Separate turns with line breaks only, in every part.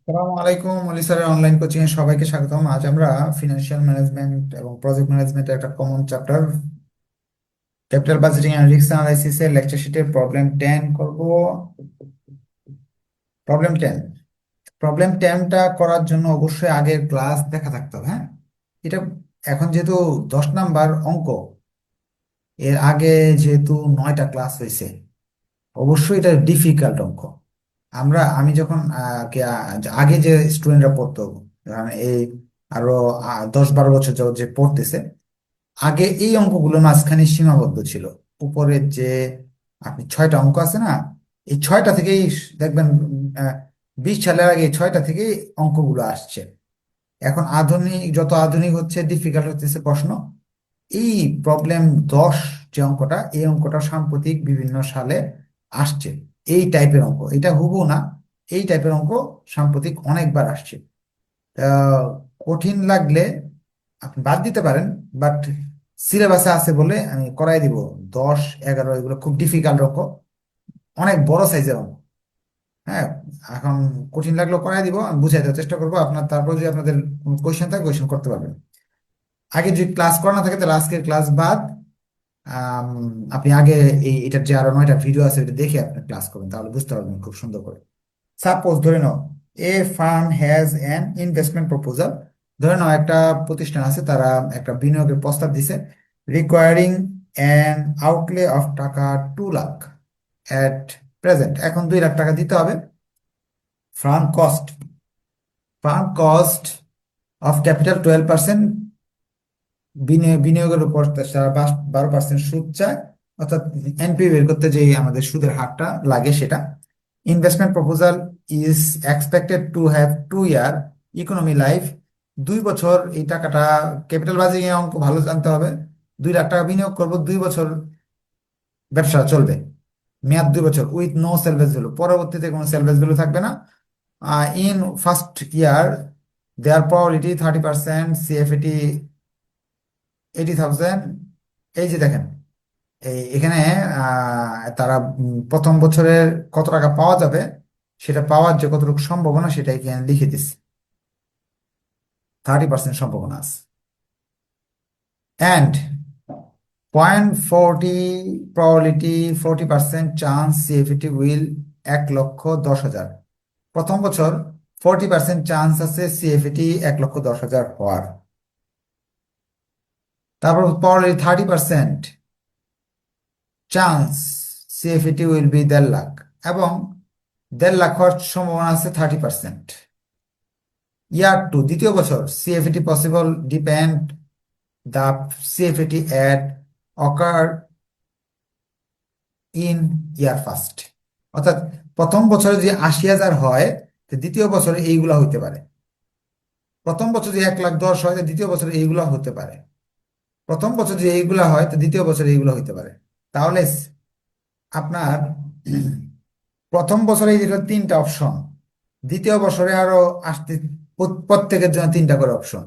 আসসালামু আলাইকুম অলি স্যারের অনলাইন কোচিং এ সবাইকে স্বাগতম। আজ আমরা ফিনান্সিয়াল ম্যানেজমেন্ট এবং প্রজেক্ট ম্যানেজমেন্টের একটা common chapter capital budgeting and risk analysis এর লেকচার শিটের প্রবলেম 10 করব। প্রবলেম 10 প্রবলেম 10টা করার জন্য অবশ্যই আগের ক্লাস দেখা থাকতে হবে। হ্যাঁ, এটা এখন যেহেতু 10 নাম্বার অঙ্ক, এর আগে যেহেতু 9টা ক্লাস হয়েছে, অবশ্যই এটা ডিফিকাল্ট অঙ্ক। আমি যখন আগে যে স্টুডেন্টরা পড়তো, এই আরো 10-12 বছর যাবত যে পড়তেছে, আগে এই অঙ্কগুলো মাঝখানে সীমাবদ্ধ ছিল। উপরের যে আপনি 6টা অঙ্ক আছে না, এই 6টা থেকেই দেখবেন 20 সালের আগে এই 6টা থেকেই অঙ্কগুলো আসছে। এখন যত আধুনিক হচ্ছে, ডিফিকাল্ট হতেছে প্রশ্ন। এই প্রবলেম 10 যে অঙ্কটা, এই অঙ্কটা সাম্প্রতিক বিভিন্ন সালে আসছে। এই টাইপের অঙ্ক, এটা হুবহু না, এই টাইপের অঙ্ক সাম্প্রতিক অনেকবার আসছে। আহ, কঠিন লাগলে আপনি বাদ দিতে পারেন, বাট সিলেবাসে আছে বলে আমি করাই দিব। 10, 11 এগুলো খুব ডিফিকাল্ট অঙ্ক, অনেক বড় সাইজের অঙ্ক। হ্যাঁ, এখন কঠিন লাগলেও করাই দিব, আমি বুঝাই দেওয়ার চেষ্টা করবো আপনার। তারপর যদি আপনাদের কোনো কোয়েশ্চেন থাকে, কোয়েশ্চেন করতে পারবেন। আগে যদি ক্লাস করা না থাকে তাহলে আজকের ক্লাস বাদ। আম, আপনি আগে এটার যে আরো 9টা ভিডিও আছে, এটা দেখে আপনি ক্লাস করবেন, তাহলে বুঝতে পারবেন খুব সুন্দর করে। সাপোজ ধরে নাও, a firm has an investment proposal. ধরে নাও একটা প্রতিষ্ঠান আছে, তারা একটা বিনিয়োগের প্রস্তাব দিছে, রিকোয়ারিং অ্যান আউটলে অফ টাকা 2 লাখ অ্যাট প্রেজেন্ট। এখন 2 লাখ টাকা দিতে হবে। Farm cost farm cost of capital 12%। বিনিয়োগের উপর তারা 12% সুদ চায়, অর্থাৎ এনপি বের করতে যে আমাদের সুদের হারটা লাগে সেটা। Investment proposal is expected to have 2 year economy life. 2 বছর এই টাকাটা, ক্যাপিটাল বাজেটিং এর অঙ্ক ভালো জানতে হবে। 2 লাখ টাকা বিনিয়োগ করবো, 2 বছর ব্যবসা চলবে। মেয়াদ 2 বছর, উইথ নো সেলভেজ ভ্যালু, পরবর্তীতে কোনো সেলভেজ ভ্যালু থাকবে না। In first year their probability 30%, CFAT 80,000। এই যে দেখেন, এখানে তারা প্রথম বছরের কত টাকা পাওয়া যাবে, সেটা পাওয়ার যে কতটুকু সম্ভাবনা, সেটা এখানে লিখে দিচ্ছে। 30% সম্ভাবনা আছে। And 0.40 probability, 40% chance CFT will 1,10,000। প্রথম বছর 40% চান্স আছে সিএফিটি 1,10,000 হওয়ার। তারপর probability 30% chance CFT will be 1,50,000, এবং 1,50,000 হওয়ার সম্ভাবনা আছে 30%। ইয়ার 2, দ্বিতীয় বছর, CFT possible depend the CFT at occur in year 1। অর্থাৎ প্রথম বছরে যদি 80,000 হয়, তো দ্বিতীয় বছরে এইগুলা হইতে পারে। প্রথম বছর যদি 1,10,000 হয়, তো দ্বিতীয় বছরে এইগুলা হতে পারে। প্রথম বছর যদি এইগুলা হয়, তো দ্বিতীয় বছরে এইগুলা হইতে পারে। তাহলে আপনার প্রথম বছরে এই যেটা 3টা অপশন, দ্বিতীয় বছরে আরো আসতে প্রত্যেকের জন্য 3টা করে অপশন।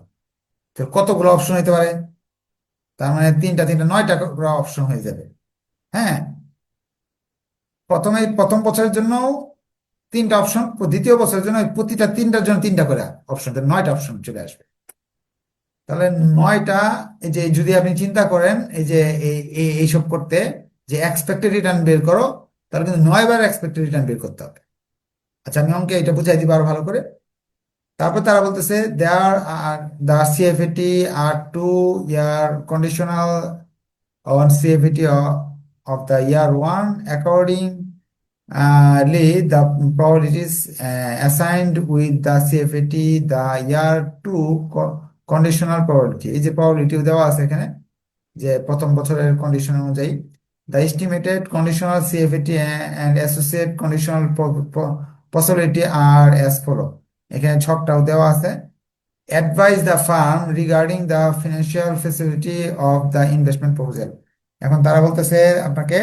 তো কতগুলো অপশন হইতে পারে? তার মানে তিনটা তিনটা 9টা করে অপশন হয়ে যাবে। হ্যাঁ, প্রথম বছরের জন্য 3টা অপশন, দ্বিতীয় বছরের জন্য প্রতিটা 3টার জন্য 3টা করে অপশন, 9টা অপশন চলে আসবে। তাহলে 9টা, এই যে যদি আপনি চিন্তা করেন, এই যে এইসব করতে, যে এক্সপেক্টেড রিটার্ন বের করো, তাহলে কিন্তু 9বার এক্সপেক্টেড রিটার্ন বের করতে হবে। আচ্ছা, আমি অঙ্কে এটা বুঝাই দিব আরো ভালো করে। তারপর তারা বলতেছে there are the CFT are 2 year conditional on CFT of the year 1. Accordingly, the probabilities assigned with the CFT the year 2 conditional probability, এই যে probability দেওয়া আছে এখানে, যে প্রথম বছরের কন্ডিশন অনুযায়ী, the estimated conditional CFT and associate conditional possibility are as follow। এখানে ছকটাও দেওয়া আছে। Advise the firm regarding the financial feasibility of the investment proposal। এখন তারা বলতেছে আপনাকে,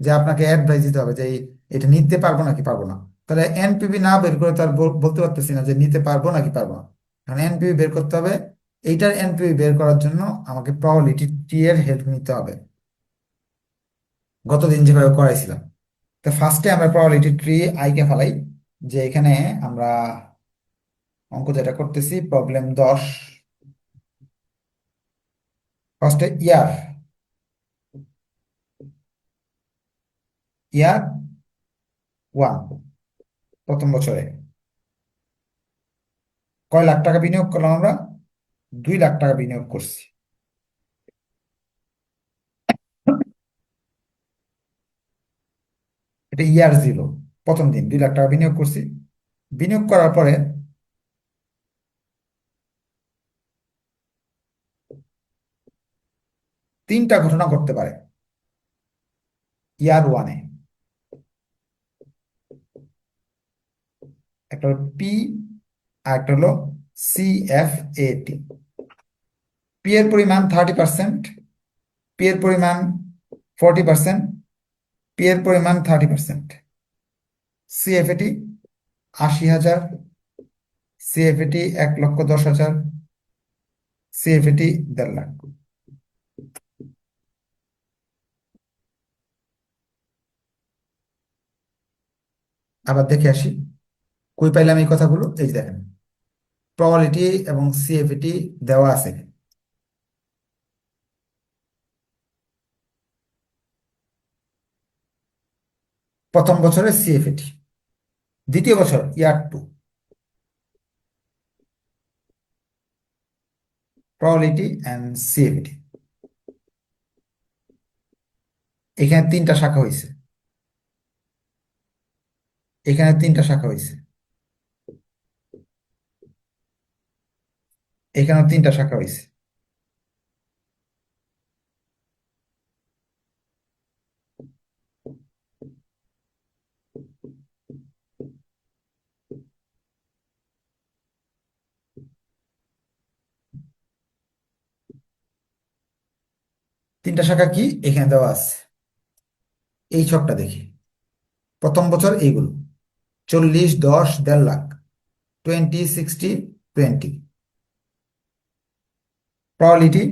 যে আপনাকে অ্যাডভাইস দিতে হবে যে এটা নিতে পারবো নাকি পারবো না। তাহলে এনপিভি না বের করে তার বলতে পারতেছি না যে নিতে পারবো নাকি পারবো না। কারণ এনপিভি বের করতে হবে। এইটার এনপিভি বের করার জন্য আমাকে প্রবাবিলিটি টি এর হেল্প নিতে হবে, গতদিন যেভাবে করাইছিলাম। তো ফার্স্টে আমরা প্রবাবিলিটি ট্রি আই কে ফেলাই, যে এখানে আমরা অঙ্ক যেটা করতেছি প্রবলেম 10। ফার্স্টে ইয়ার, ইয়ার 1, প্রথম বছরে কয় লাখ টাকা বিনিয়োগ করলাম আমরা? 2 লাখ টাকা বিনিয়োগ করছি। এটা ইয়ার 0, প্রথম দিন 2 লাখ টাকা বিনিয়োগ করছি। বিনিয়োগ করার পরে তিনটা ঘটনা ঘটতে পারে ইয়ার 1-এ। একটা হলো পি, আর একটা হলো CFAT। পি এর পরিমাণ 30%, পি এর পরিমাণ 40%, পি এর পরিমাণ 30%। CFAT 80,000, CFAT 1,10,000, CFAT 1.5 lakh. আবার দেখে আসি কই পাইলাম এই কথাগুলো। এই যে দেখেন, প্রবাবিলিটি এবং CFAT দেওয়া আছে। প্রথম বছরে CFAT, দ্বিতীয় বছর ইয়ার 2, প্রবাবিলিটি অ্যান্ড CFAT। এখানে তিনটা শাখা হয়েছে, এখানে তিনটা শাখা হয়েছে, এখানেও তিনটা শাখা হয়েছে। তিনটা শাখা কি এখানে দেওয়া আছে, এই ছকটা দেখি। প্রথম বছর এইগুলো 40, 10, 1.5 লাখ, 20, 60, 20। প্রবাবিলিটি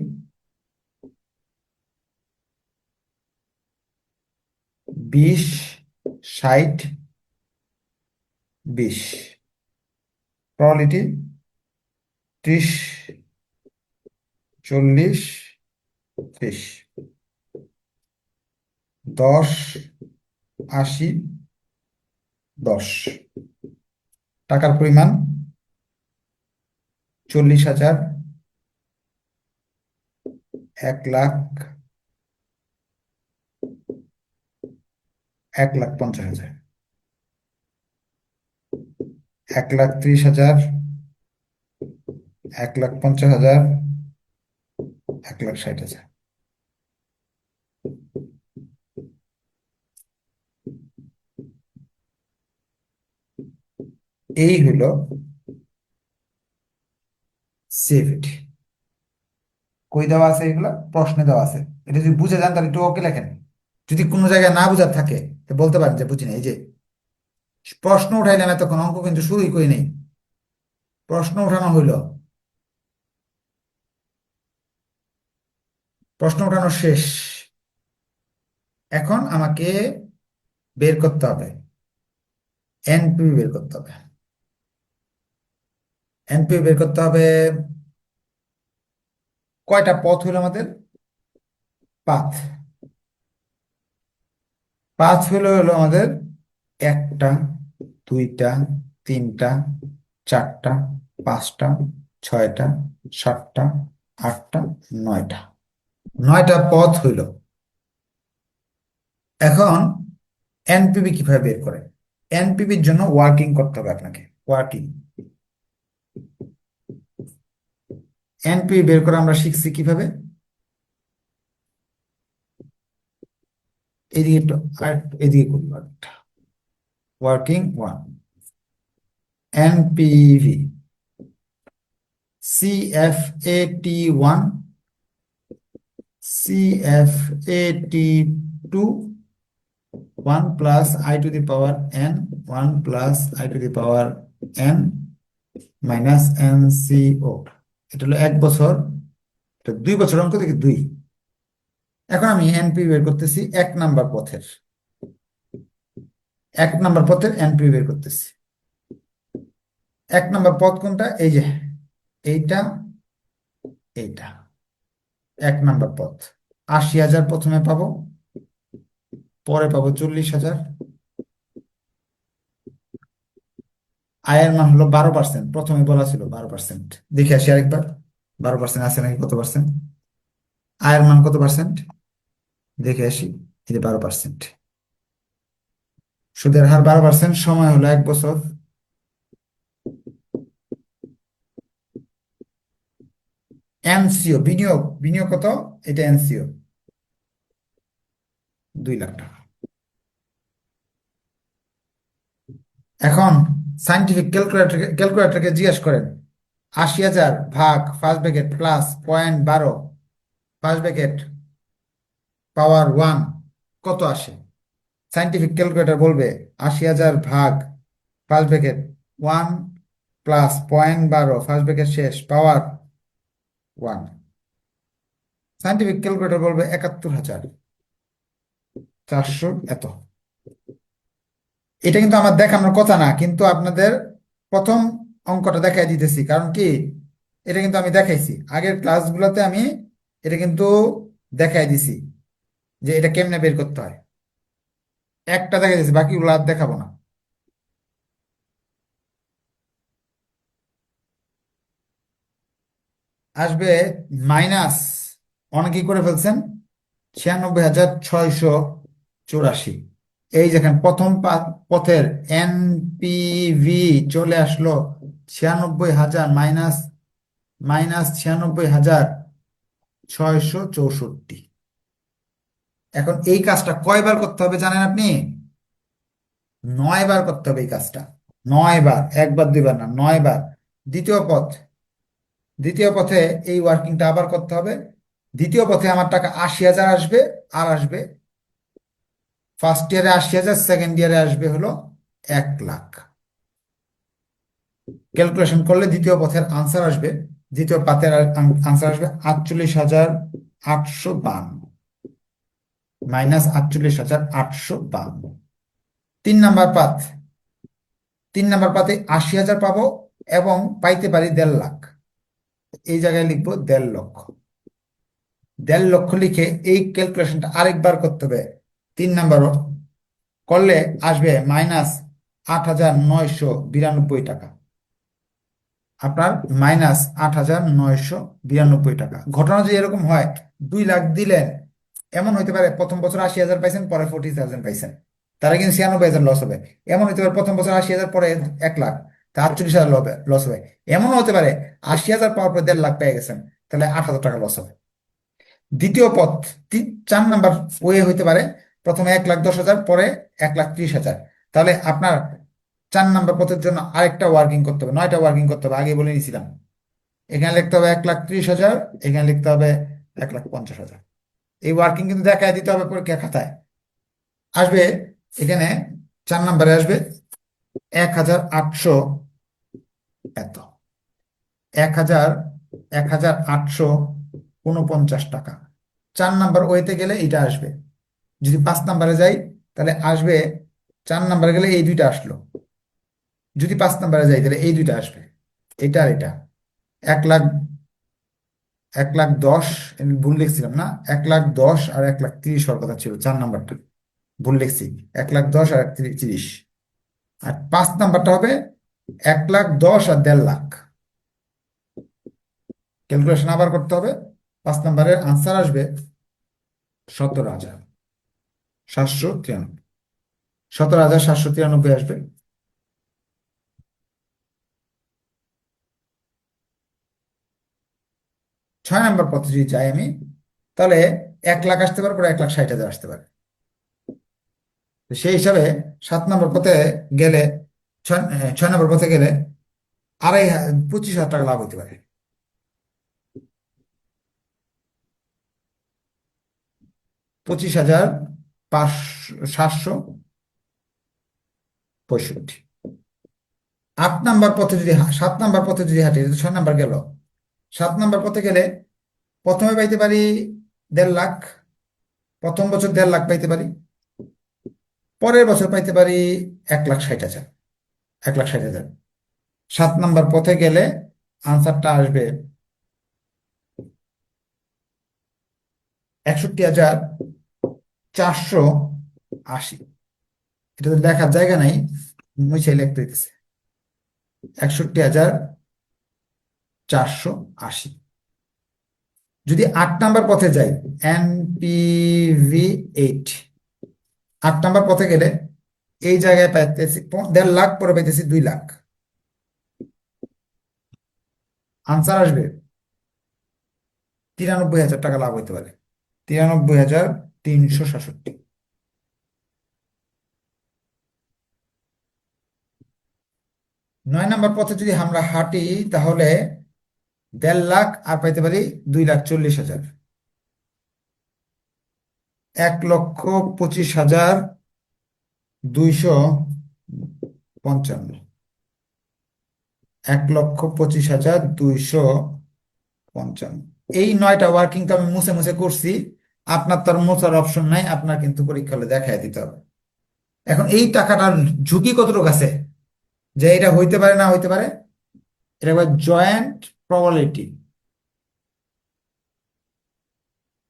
20, 60, 20। প্রবাবিলিটি 30, 40, 30। 10, 80, 10। টাকার পরিমাণ 40,000, 1 লাখ, 1,50,000, 1,30,000, 1,50,000, 1,60,000। এই হলো CFAT। কই দেওয়া আছে? এগুলো প্রশ্নে দেওয়া আছে। এটা যদি বুঝে যান তাহলে একটু ওকে লেখেন। যদি কোনো জায়গায় না বুঝার থাকে তো বলতে পারেন যে বুঝি না। এই যে প্রশ্ন উঠাইলাম, এতক্ষণ অঙ্ক কিন্তু শুরুই করি নেই, প্রশ্ন উঠানো হইল, প্রশ্ন উঠানো শেষ। এখন আমাকে বের করতে হবে, এনপিভি বের করতে হবে। এনপিভি বের করতে হবে। কয়টা পথ হইল আমাদের? পাথ। পাথ হইলো হলো আমাদের একটা, দুইটা, তিনটা, চারটা, পাঁচটা, ছয়টা, সাতটা, আটটা, 9টা। 9টা পথ হইল। এখন এনপিভি কিভাবে বের করে? এনপিভির জন্য ওয়ার্কিং করতে হবে আপনাকে। ওয়ার্কিং, এনপিভি বের করে আমরা শিখছি কিভাবে। এদিকে একটু আর এদিকে করবো একটা। Working 1, NPV CFAT1, CFAT2, 1 plus I to the power n, 1 plus I to the power n minus NCO। এটা হলো 1 বছর, এটা 2 বছর অঙ্ক থেকে 2। এখন আমি এনপি বের করতেছি 1 নাম্বার পথের, 1 নাম্বার পথের এনপি বের করতেছি। এক নম্বর পদ কোনটা? এই যে এইটা, এইটা 1 নম্বর পদ। 80,000 প্রথমে পাবো, পরে পাবো 40,000। আয়ের মান হলো 12%, প্রথমে বলা ছিল 12%। দেখে আসি আরেকবার, 12% আছে নাকি, কত পার্সেন্ট আয়ের মান, কত পার্সেন্ট দেখে আসি। এই যে 12%, সুদের হার 12%, সময় হলো 1 বছর। এনসিও বিনিয়োগ, বিনিয়োগ কত? এটা এনসিও 2 লাখ টাকা। এখন সাইন্টিফিক ক্যালকুলেটরকে জিজ্ঞেস করেন, 80,000 ভাগ first bracket plus 0.12 first bracket power 1 কত আসে? সাইন্টিফিক ক্যালকুলেটর বলবে 80,000 ভাগ first bracket 1 plus 0.12 first bracket শেষ পাওয়ার 1। সাইন্টিফিক ক্যালকুলেটর বলবে 71,400 এত। এটা কিন্তু আমার দেখানোর কথা না, কিন্তু আপনাদের প্রথম অঙ্কটা দেখাই দিতেছি, কারণ কি, এটা কিন্তু আমি দেখাইছি আগের ক্লাসগুলোতে, আমি এটা কিন্তু দেখাই দিছি যে এটা কেমনে বের করতে হয়। একটা দেখাই দিছি, বাকিগুলো আর দেখাবো না। আসবে মাইনাস, অনেকেই করে ফেলছেন, 96,684। এই যেখানে প্রথম পথের এনপিভি চলে আসলো 96,000, মাইনাস মাইনাস 96,664। এখন এই কাজটা কয়বার করতে হবে জানেন আপনি? 9 বার করতে হবে এই কাজটা। 9 বার, একবার দুইবার না, 9 বার। দ্বিতীয় পথ, দ্বিতীয় পথে এই ওয়ার্কিংটা আবার করতে হবে। দ্বিতীয় পথে আমার টাকা 80,000 আসবে, আর আসবে ফার্স্ট ইয়ারে 80,000, সেকেন্ড ইয়ারে আসবে হলো 1 লাখ। ক্যালকুলেশন করলে দ্বিতীয় পথের আনসার আসবে, দ্বিতীয় পাতের আনসার আসবে 48,852, মাইনাস 48,852। 3 নাম্বার পাত, 3 নাম্বার পাতে 80,000 পাবো এবং পাইতে পারি 1.5 লাখ। এই জায়গায় লিখবো 1.5 লক্ষ। 1.5 লক্ষ লিখে এই ক্যালকুলেশনটা আরেকবার করতে হবে। 3 নাম্বার করলে আসবে -8,992 টাকা। আপনার -8,992 টাকা। ঘটনা যদি এরকম হয়, 2 লাখ দিলেন, এমন হইতে পারে প্রথম বছর 80,000 পাইছেন, পরে 40,000 পাইছেন, তারা কিন্তু 96,000 লস হবে। এমন হইতে পারে প্রথম বছর 80,000, পরে 1 লাখ, তা 48,000 লস হবে। এমন হতে পারে 80,000 পাওয়ার পর 1.5 লাখ পেয়ে গেছেন, তাহলে 8,000 টাকা লস হবে। দ্বিতীয় পথ, 4 নাম্বার ওয়ে হইতে পারে, প্রথমে 1,10,000, পরে 1,30,000। তাহলে আপনার 4 নাম্বার পথের জন্য আরেকটা ওয়ার্কিং করতে হবে, 9টা ওয়ার্কিং করতে হবে, আগে বলে নিয়েছিলাম। এখানে লিখতে হবে 1,30,000, এখানে লিখতে হবে 1,50,000। এই ওয়ার্কিং কিন্তু দেখায় দিতে হবে পরীক্ষা খাতায়। আসবে এখানে 4 নাম্বারে আসবে 1,800 এত, 1,000, 1,849 টাকা। 4 নাম্বার ওয়েতে গেলে এটা আসবে। যদি 5 নাম্বারে যাই, তাহলে আসবে, 4 নাম্বারে গেলে এই দুইটা আসলো। যদি 5 নাম্বারে যাই, তাহলে এই দুইটা আসবে, এটা আর এটা। 1 লাখ, 1,10,000, আমি ভুল লিখছিলাম না, 1,10,000 আর 1,30,000 হওয়ার কথা ছিল, 4 নাম্বারটা ভুল লিখছি। 1,10,000 আর 30,000। আর 5 নাম্বারটা হবে 1,10,000 আর 1.5 লাখ। ক্যালকুলেশন আবার করতে হবে। 5 নাম্বারের আনসার আসবে 17,793, 17,793 আসবে। 6 নাম্বার পথে যদি যাই আমি, তাহলে 1 লাখ আসতে পারে, পরে 1,60,000 আসতে পারে। তো সেই হিসাবে 7 নাম্বার পথে গেলে, 6 নাম্বার পথে গেলে 25,000 টাকা লাভ হতে পারে। 25,765। 7 নাম্বার পথে যদি হাঁটি, 6 নাম্বার গেল। 7 নাম্বার পথে গেলে প্রথমে পাইতে পারি 1.5 লাখ, প্রথম বছর 1.5 লাখ পাইতে পারি, পরের বছর পাইতে পারি 1,60,000, 1,60,000। 7 নাম্বার পথে গেলে আনসারটা আসবে 61,480। এটা তো দেখার জায়গা নাই, মুছে লিখতে হইতেছে 61,480। যদি 8 নাম্বার পথে যাই, NPV 8, 8 নাম্বার পথে গেলে এই জায়গায় পাইতেছি 1.5 লাখ, পরে পাইতেছি 2 লাখ। আনসার আসবে 93,000 টাকা লাভ হইতে পারে, 93,367। 9 নাম্বার পথে যদি আমরা হাঁটি, তাহলে 1.5 লাখ আর পাইতে পারি 2,40,000। 1,25,255। 1,25,255। এই 9টা ওয়ার্কিং তো আমি মুছে মুছে করছি। আপনার তো আর মোছার অপশন নাই, আপনার কিন্তু পরীক্ষা হলে দেখাই দিতে হবে। এখন এই টাকাটার ঝুঁকি কতটুকু আছে যে এটা হইতে পারে না হইতে পারে, এটা একবার জয়েন্ট প্রবাবিলিটি।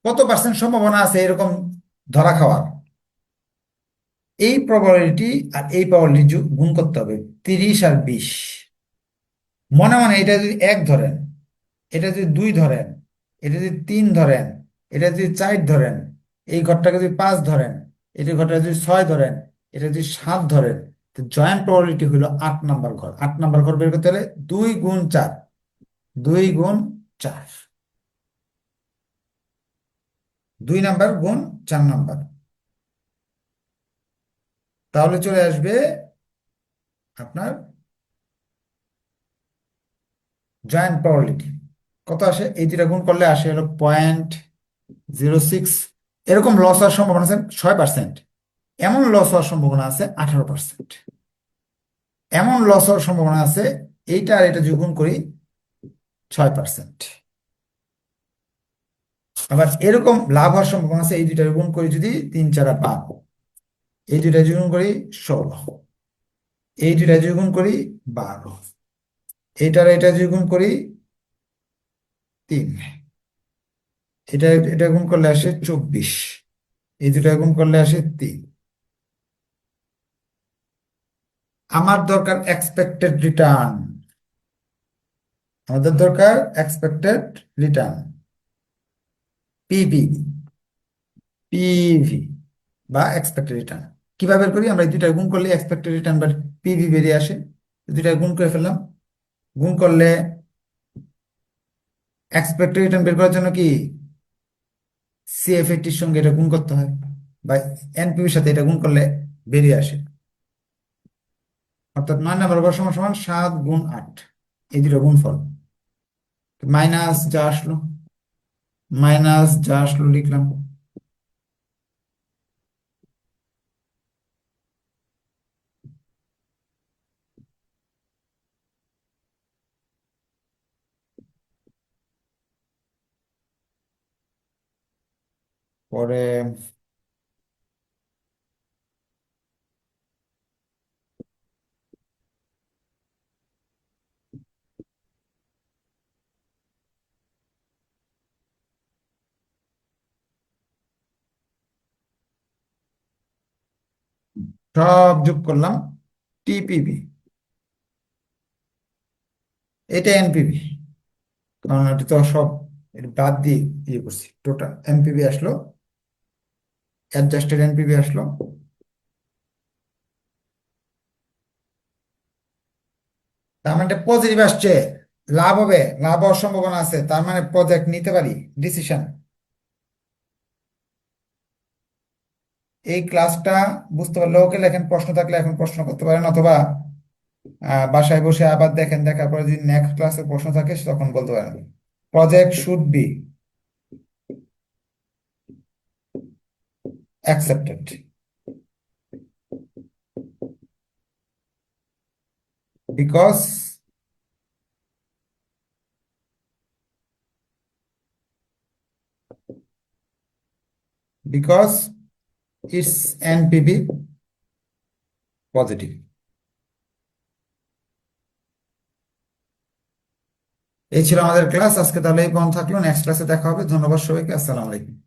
কত পার্সেন্ট সম্ভাবনা আছে এরকম ধরা খাওয়ার? এই প্রবাবিলিটি আর এই প্রবাবিলিটি গুণ করতে হবে, 30 আর 20। মনে মনে এটা যদি 1 ধরেন, এটা যদি 2 ধরেন, এটা যদি 3 ধরেন, এটা যদি 4 ধরেন, এই ঘরটাকে যদি 5 ধরেন, এই ঘরটা যদি 6 ধরেন, এটা যদি 7 ধরেন, তো জয়েন্ট প্রবাবিলিটি হলো 8 নাম্বার ঘর। 8 নাম্বার ঘর বের করতে হলে 2 গুণ 4, 2 গুণ 4, 2 নাম্বার গুণ 4 নাম্বার, তাহলে চলে আসবে আপনার জয়েন্ট প্রবাবিলিটি। কত আসে? এই দুটা গুণ করলে আসে হলো 0.06। এরকম লস হওয়ার সম্ভাবনা আছে 6%। এমন লস হওয়ার সম্ভাবনা আছে 18%। এমন লস হওয়ার সম্ভাবনা আছে, এইটা আর এটা যদি গুণ করি 6%। আবার এরকম লাভ হওয়ার সম্ভাবনা আছে, এই দুইটা গুণ করি যদি 3, 4, 5, এই দুইটা যদি গুণ করি 16, এই দুইটা যদি গুণ করি 12, এইটার এটা যদি গুণ করি 3, এটা এটা গুণ করলে আসে 24, এই দুটা গুণ করলে আসে 3। আমার দরকার এক্সপেক্টেড রিটার্ন, আমাদের দরকার এক্সপেক্টেড রিটার্ন, পিবি, পিভি বা এক্সপেক্টেড রিটার্ন। কিভাবে বের করি? আমরা এই দুইটা গুণ করলে এক্সপেক্টেড রিটার্ন বা পিভি বেরিয়ে আসে। দুইটা গুণ করে ফেললাম। গুণ করলে এক্সপেক্টেড রিটার্ন বের করার জন্য কি সিএফএটির সঙ্গে এটা গুণ করতে হয়, বা এনপিভির সাথে এটা গুণ করলে বেরিয়ে আসে। অর্থাৎ 9 নাম্বার ঘর সমান সমান 7 গুণ 8, এই দুটো গুণফল। মাইনাস যা আসলো, মাইনাস যা আসলো লিখলাম। পরে সব যোগ করলাম, টিপিবি, এটা এনপিবি, কারণ এটা তো সব এটা বাদ দিয়ে ইয়ে করছি, টোটাল এনপিবি আসলো, অ্যাডজাস্টেড এনপিবি আসলো। তার মানে পজিটিভ আসছে, লাভ হবে, লাভ হওয়ার সম্ভাবনা আছে, তার মানে প্রজেক্ট নিতে পারি, ডিসিশন। এই ক্লাসটা বুঝতে পারলে ওকে লেখেন, প্রশ্ন থাকলে এখন প্রশ্ন করতে পারেন, অথবা বাসায় বসে আবার দেখেন, দেখার পরে যদি নেক্সট ক্লাসে প্রশ্ন থাকে তখন বলতে পারেন। Project should be accepted because because its NPV positive. এই ছিল আমাদের ক্লাস আজকে, তাহলে এই পর্যন্ত থাকলো, নেক্সট ক্লাসে দেখা হবে। ধন্যবাদ সবাইকে, আসসালামু আলাইকুম।